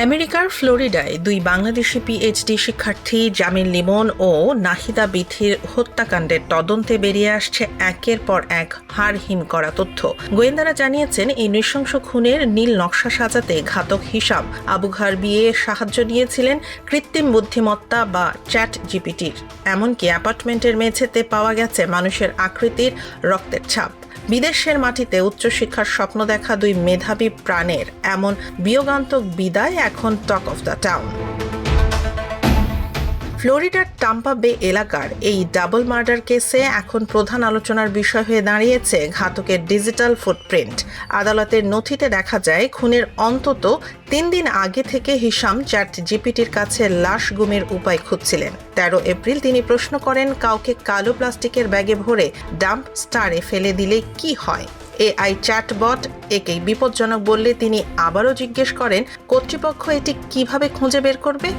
আমেরিকার ফ্লোরিডায় দুই বাংলাদেশি পিএইচডি শিক্ষার্থী জামিল লিমন ও নাহিদা বিথির হত্যাকাণ্ডের তদন্তে বেরিয়ে আসছে একের পর এক হাড়হিম করা তথ্য। গোয়েন্দারা জানিয়েছেন, এই নৃশংস খুনের নীল নকশা সাজাতে ঘাতক হিসাম আবু ঘারবিয়ে সাহায্য নিয়েছিলেন কৃত্রিম বুদ্ধিমত্তা বা চ্যাট জিপিটির। এমনকি অ্যাপার্টমেন্টের মেঝেতে পাওয়া গেছে মানুষের আকৃতির রক্তের ছাপ। বিদেশের মাটিতে উচ্চশিক্ষার স্বপ্ন দেখা দুই মেধাবী প্রাণের এমন বিয়োগান্তক বিদায় এখন টক অফ দ্য টাউন। ফ্লোরিডার টাম্পা বে এলাকার এই ডাবল মার্ডার কেসে এখন প্রধান আলোচনার বিষয় হয়ে দাঁড়িয়েছে ঘাতকের ডিজিটাল ফুটপ্রিন্ট। আদালতের নথিতে দেখা যায়, খুনের অন্তত 3 দিন আগে থেকে হিসাম চ্যাট জিপিটির কাছে লাশ গুমের উপায় খুঁজছিলেন। 13 এপ্রিল তিনি প্রশ্ন করেন, কাউকে কালো প্লাস্টিকের ব্যাগে ভরে ডাম্প স্টারে ফেলে দিলে কি হয়? এআই চ্যাটবট একেই বিপজ্জনক বললে তিনি আবারও জিজ্ঞেস করেন, কর্তৃপক্ষ এটি কিভাবে খুঁজে বের করবে?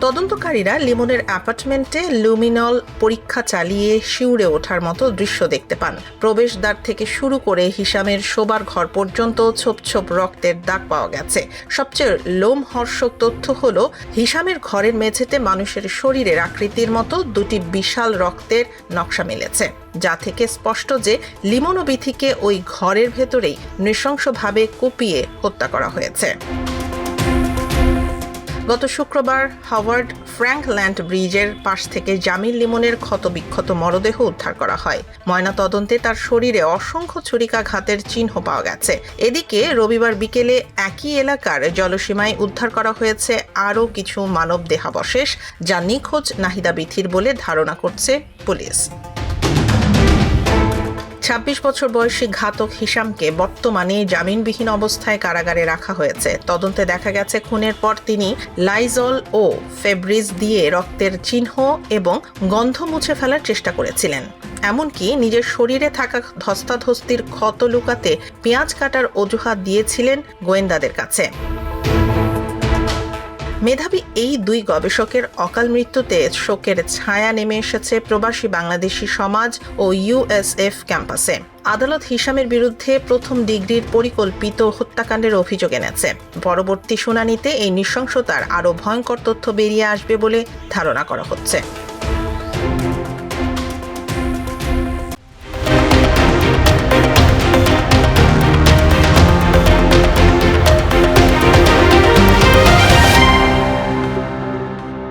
তদন্তকারীরা লিমনের অ্যাপার্টমেন্টে লুমিনল পরীক্ষা চালিয়ে শিউরে ওঠার মতো দৃশ্য দেখতে পান। প্রবেশদ্বার থেকে শুরু করে হিসামের শোবার ঘর পর্যন্ত ছোপ ছোপ রক্তের দাগ পাওয়া গেছে। সবচেয়ে লোমহর্ষক তথ্য হলো, হিসামের ঘরের মেঝেতে মানুষের শরীরের আকৃতির মতো দুটি বিশাল রক্তের নকশা মিলেছে, যা থেকে স্পষ্ট যে লিমন ও বিথিকে ওই ঘরের ভেতরেই নৃশংসভাবে কুপিয়ে হত্যা করা হয়েছে। গত শুক্রবার হাওয়ার্ড ফ্র্যাঙ্কল্যান্ড ব্রিজের পাশ থেকে জামিল লিমনের ক্ষতবিক্ষত মরদেহ উদ্ধার করা হয়। ময়নাতদন্তে তার শরীরে অসংখ্য ছুরিকাঘাতের চিহ্ন পাওয়া গেছে। এদিকে রবিবার বিকেলে একই এলাকার জলসীমায় উদ্ধার করা হয়েছে আরও কিছু মানব দেহাবশেষ, যা নিখোঁজ নাহিদা বিথির বলে ধারণা করছে পুলিশ। 26 বছর বয়সী ঘাতক হিসামকে বর্তমানে জামিনবিহীন অবস্থায় কারাগারে রাখা হয়েছে। তদন্তে দেখা গেছে, খুনের পর তিনি লাইজল ও ফেব্রিজ দিয়ে রক্তের চিহ্ন এবং গন্ধ মুছে ফেলার চেষ্টা করেছিলেন। এমনকি নিজের শরীরে থাকা ধস্তাধস্তির ক্ষত লুকাতে পেঁয়াজ কাটার অজুহাত দিয়েছিলেন গোয়েন্দাদের কাছে। মেধাবী এই দুই গবেষকের অকাল মৃত্যুতে শোকের ছায়া নেমে এসেছে প্রবাসী বাংলাদেশি সমাজ ও ইউএসএফ ক্যাম্পাসে। আদালত হিসামের বিরুদ্ধে প্রথম ডিগ্রির পরিকল্পিত হত্যাকাণ্ডের অভিযোগ এনেছে। পরবর্তী শুনানিতে এই নৃশংসতার আরও ভয়ঙ্কর তথ্য বেরিয়ে আসবে বলে ধারণা করা হচ্ছে।